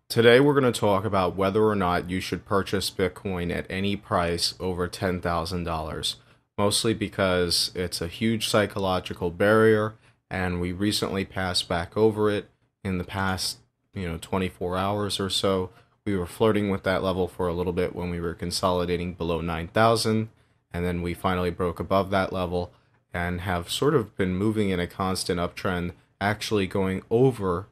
Today, we're going to talk about whether or not you should purchase Bitcoin at any price over $10,000, mostly because it's a huge psychological barrier, and we recently passed back over it in the past, 24 hours or so. We were flirting with that level for a little bit when we were consolidating below 9,000, and then we finally broke above that level and have sort of been moving in a constant uptrend, actually going over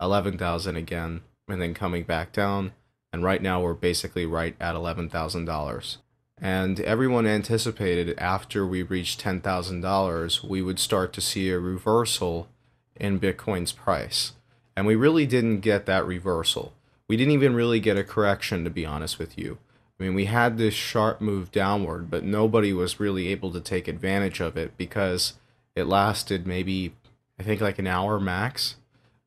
11,000 again and then coming back down. And right now we're basically right at $11,000. And everyone anticipated after we reached $10,000, we would start to see a reversal in Bitcoin's price. And we really didn't get that reversal. We didn't even really get a correction, to be honest with you. I mean, we had this sharp move downward, but nobody was really able to take advantage of it because it lasted maybe, I think, like an hour max.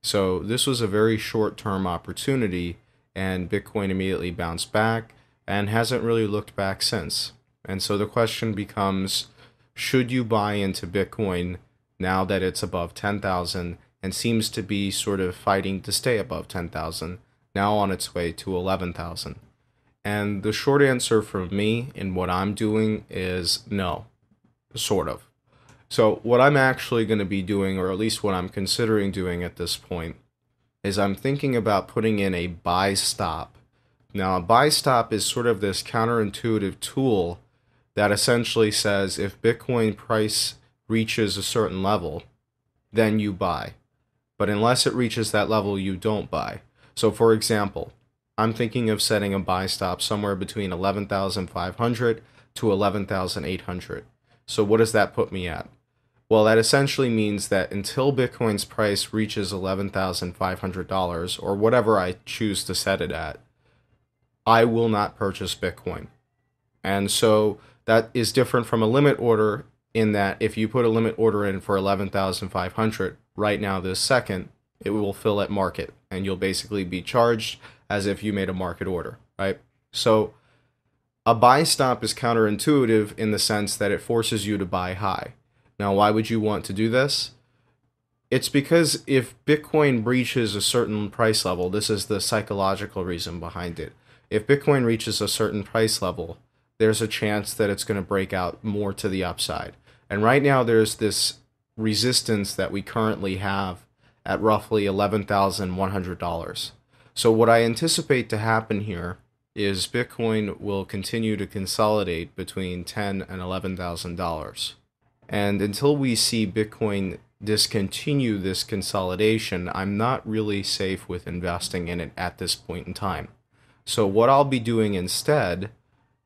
So this was a very short-term opportunity, and Bitcoin immediately bounced back and hasn't really looked back since. And so the question becomes, should you buy into Bitcoin now that it's above 10,000 and seems to be sort of fighting to stay above 10,000, now on its way to 11,000? And the short answer from me in what I'm doing is no, sort of. So, what I'm actually going to be doing, or at least what I'm considering doing at this point, is I'm thinking about putting in a buy stop. Now, a buy stop is sort of this counterintuitive tool that essentially says if Bitcoin price reaches a certain level, then you buy. But unless it reaches that level, you don't buy. So, for example, I'm thinking of setting a buy stop somewhere between 11,500 to 11,800. So, what does that put me at? Well, that essentially means that until Bitcoin's price reaches $11,500 or whatever I choose to set it at, I will not purchase Bitcoin. And so that is different from a limit order in that if you put a limit order in for 11,500 right now this second, it will fill at market and you'll basically be charged as if you made a market order, right? So a buy stop is counterintuitive in the sense that it forces you to buy high. Now, why would you want to do this? It's because if Bitcoin breaches a certain price level, this is the psychological reason behind it. If Bitcoin reaches a certain price level, there's a chance that it's going to break out more to the upside. And right now, there's this resistance that we currently have at roughly $11,100. So, what I anticipate to happen here is Bitcoin will continue to consolidate between $10,000 and $11,000. And until we see Bitcoin discontinue this consolidation, I'm not really safe with investing in it at this point in time. So what I'll be doing instead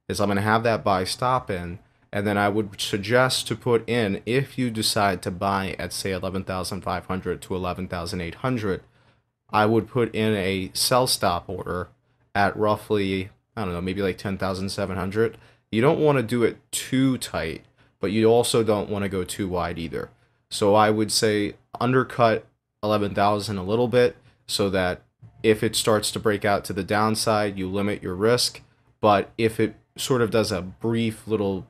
is I'm going to have that buy stop in, and then I would suggest to put in, if you decide to buy at say 11,500 to 11,800, I would put in a sell stop order at roughly, I don't know, maybe like 10,700. You don't want to do it too tight, but you also don't want to go too wide either. So I would say undercut 11,000 a little bit so that if it starts to break out to the downside, you limit your risk. But if it sort of does a brief little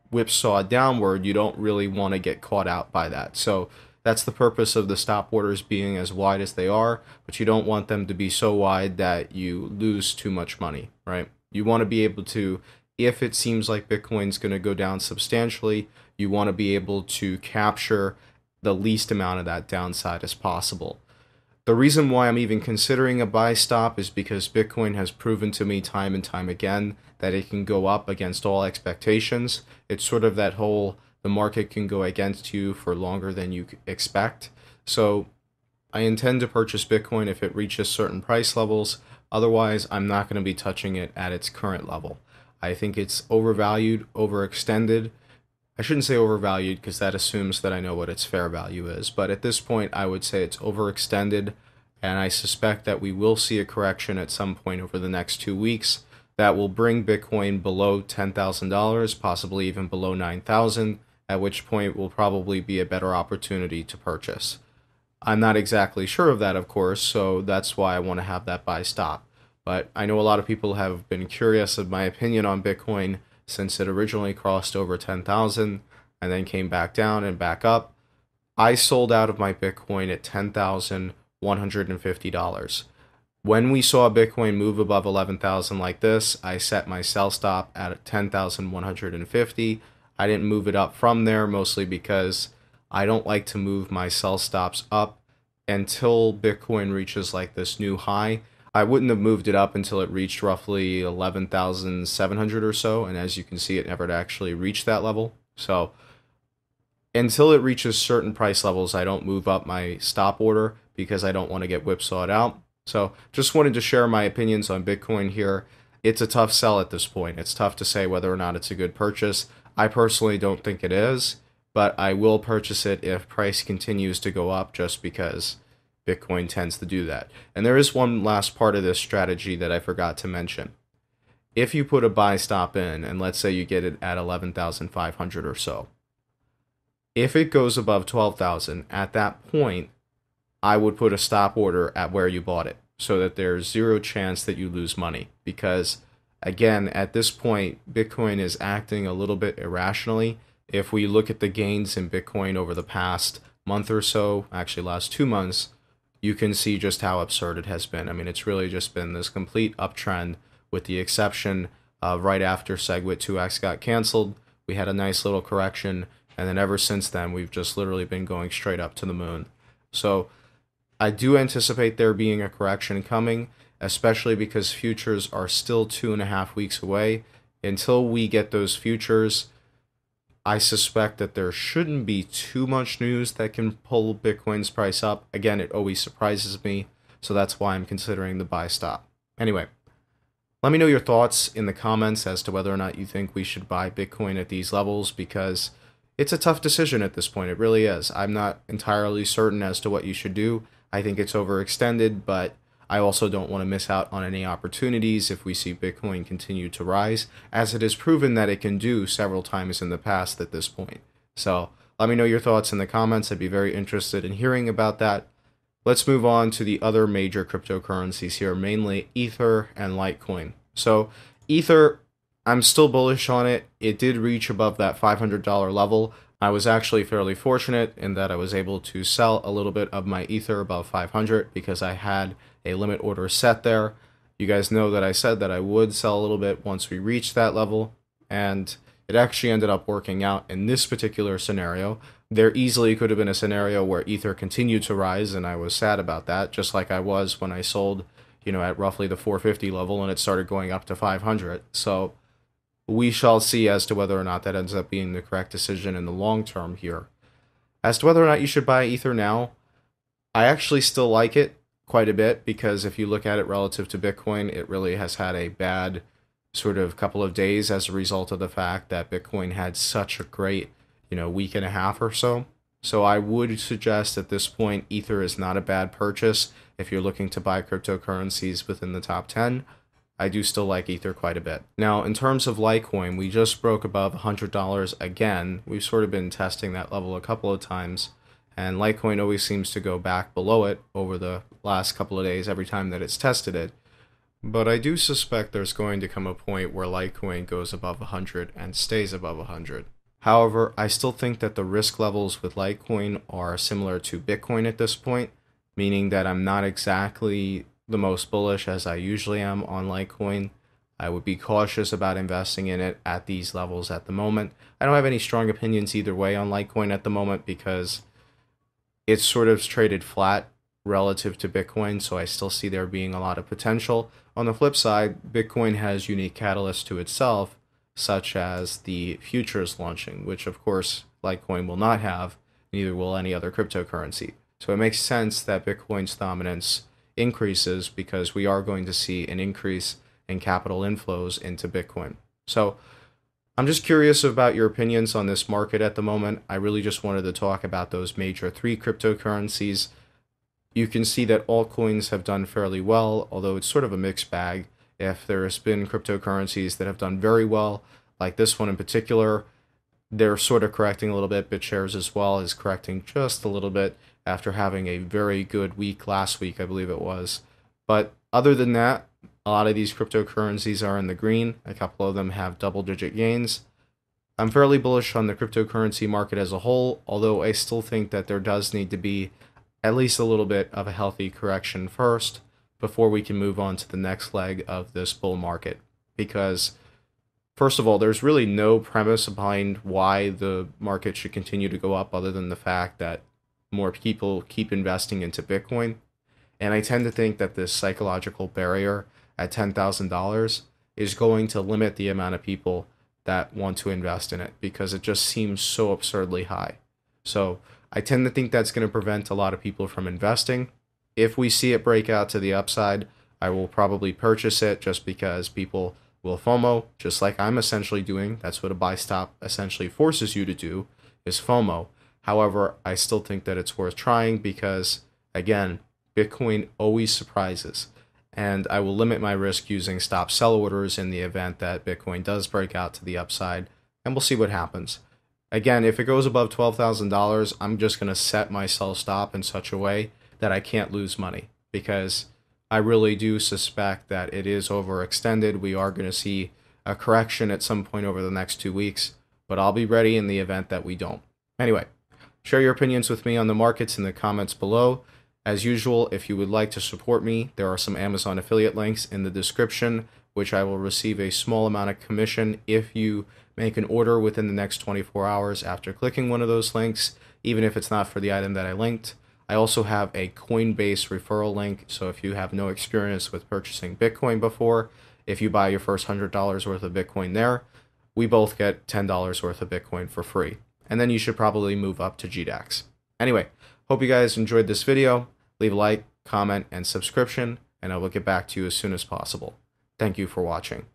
whipsaw downward, you don't really want to get caught out by that. So that's the purpose of the stop orders being as wide as they are, but you don't want them to be so wide that you lose too much money, right? You want to be able to, if it seems like Bitcoin's going to go down substantially, you want to be able to capture the least amount of that downside as possible. The reason why I'm even considering a buy stop is because Bitcoin has proven to me time and time again that it can go up against all expectations. It's sort of that whole the market can go against you for longer than you expect. So I intend to purchase Bitcoin if it reaches certain price levels. Otherwise, I'm not going to be touching it at its current level. I think it's overvalued, overextended. I shouldn't say overvalued because that assumes that I know what its fair value is. But at this point, I would say it's overextended. And I suspect that we will see a correction at some point over the next 2 weeks that will bring Bitcoin below $10,000, possibly even below 9,000, at which point will probably be a better opportunity to purchase. I'm not exactly sure of that, of course, so that's why I want to have that buy stop. But I know a lot of people have been curious of my opinion on Bitcoin since it originally crossed over 10,000 and then came back down and back up. I sold out of my Bitcoin at $10,150. When we saw Bitcoin move above 11,000 like this, I set my sell stop at 10,150. I didn't move it up from there, mostly because I don't like to move my sell stops up until Bitcoin reaches like this new high. I wouldn't have moved it up until it reached roughly 11,700 or so, and as you can see, it never actually reached that level. So until it reaches certain price levels, I don't move up my stop order because I don't want to get whipsawed out. So just wanted to share my opinions on Bitcoin here. It's a tough sell at this point. It's tough to say whether or not it's a good purchase. I personally don't think it is, but I will purchase it if price continues to go up just because Bitcoin tends to do that. And there is one last part of this strategy that I forgot to mention. If you put a buy stop in, and let's say you get it at 11,500 or so, if it goes above 12,000, at that point, I would put a stop order at where you bought it so that there's zero chance that you lose money. Because, again, at this point, Bitcoin is acting a little bit irrationally. If we look at the gains in Bitcoin over the past month or so, actually last 2 months, you can see just how absurd it has been. I mean, it's really just been this complete uptrend, with the exception of right after SegWit 2x got canceled. We had a nice little correction, and then ever since then, we've just literally been going straight up to the moon. So I do anticipate there being a correction coming, especially because futures are still 2.5 weeks away. Until we get those futures, I suspect that there shouldn't be too much news that can pull Bitcoin's price up. Again, it always surprises me, so that's why I'm considering the buy stop. Anyway, let me know your thoughts in the comments as to whether or not you think we should buy Bitcoin at these levels, because it's a tough decision at this point. It really is. I'm not entirely certain as to what you should do. I think it's overextended, but I also don't want to miss out on any opportunities if we see Bitcoin continue to rise, as it has proven that it can do several times in the past at this point. So let me know your thoughts in the comments. I'd be very interested in hearing about that. Let's move on to the other major cryptocurrencies here, mainly Ether and Litecoin. So Ether, I'm still bullish on it. It did reach above that $500 level. I was actually fairly fortunate in that I was able to sell a little bit of my Ether above 500 because I had a limit order set there. You guys know that I said that I would sell a little bit once we reached that level, and it actually ended up working out in this particular scenario. There easily could have been a scenario where Ether continued to rise, and I was sad about that, just like I was when I sold, at roughly the 450 level and it started going up to 500. So we shall see as to whether or not that ends up being the correct decision in the long term here. As to whether or not you should buy Ether now, I actually still like it quite a bit, because if you look at it relative to Bitcoin, it really has had a bad sort of couple of days as a result of the fact that Bitcoin had such a great, week and a half or so. So I would suggest at this point, Ether is not a bad purchase if you're looking to buy cryptocurrencies within the top 10. I do still like Ether quite a bit. Now, in terms of Litecoin, we just broke above $100 again. We've sort of been testing that level a couple of times, and Litecoin always seems to go back below it over the last couple of days every time that it's tested it. But I do suspect there's going to come a point where Litecoin goes above 100 and stays above 100. However, I still think that the risk levels with Litecoin are similar to Bitcoin at this point, meaning that I'm not exactly the most bullish as I usually am on Litecoin. I would be cautious about investing in it at these levels at the moment. I don't have any strong opinions either way on Litecoin at the moment because it's sort of traded flat relative to Bitcoin, so I still see there being a lot of potential. On the flip side, Bitcoin has unique catalysts to itself, such as the futures launching, which of course Litecoin will not have, neither will any other cryptocurrency. So it makes sense that Bitcoin's dominance increases because we are going to see an increase in capital inflows into Bitcoin. So I'm just curious about your opinions on this market at the moment. I really just wanted to talk about those major 3 cryptocurrencies. You can see that altcoins have done fairly well, although it's sort of a mixed bag. If there's been cryptocurrencies that have done very well, like this one in particular, they're sort of correcting a little bit. BitShares as well is correcting just a little bit after having a very good week last week, I believe it was. But other than that, a lot of these cryptocurrencies are in the green. A couple of them have double-digit gains. I'm fairly bullish on the cryptocurrency market as a whole, although I still think that there does need to be at least a little bit of a healthy correction first before we can move on to the next leg of this bull market. Because, first of all, there's really no premise behind why the market should continue to go up other than the fact that more people keep investing into Bitcoin. And I tend to think that this psychological barrier at $10,000 is going to limit the amount of people that want to invest in it because it just seems so absurdly high. So I tend to think that's going to prevent a lot of people from investing. If we see it break out to the upside, I will probably purchase it just because people will FOMO, just like I'm essentially doing. That's what a buy stop essentially forces you to do, is FOMO. However, I still think that it's worth trying because, again, Bitcoin always surprises. And I will limit my risk using stop sell orders in the event that Bitcoin does break out to the upside, and we'll see what happens. Again, if it goes above $12,000, I'm just going to set my sell stop in such a way that I can't lose money, because I really do suspect that it is overextended. We are going to see a correction at some point over the next 2 weeks, but I'll be ready in the event that we don't. Anyway, share your opinions with me on the markets in the comments below. As usual, if you would like to support me, there are some Amazon affiliate links in the description, which I will receive a small amount of commission if you make an order within the next 24 hours after clicking one of those links, even if it's not for the item that I linked. I also have a Coinbase referral link, so if you have no experience with purchasing Bitcoin before, if you buy your first $100 worth of Bitcoin there, we both get $10 worth of Bitcoin for free. And then you should probably move up to GDAX. Anyway, hope you guys enjoyed this video. Leave a like, comment, and subscription, and I will get back to you as soon as possible. Thank you for watching.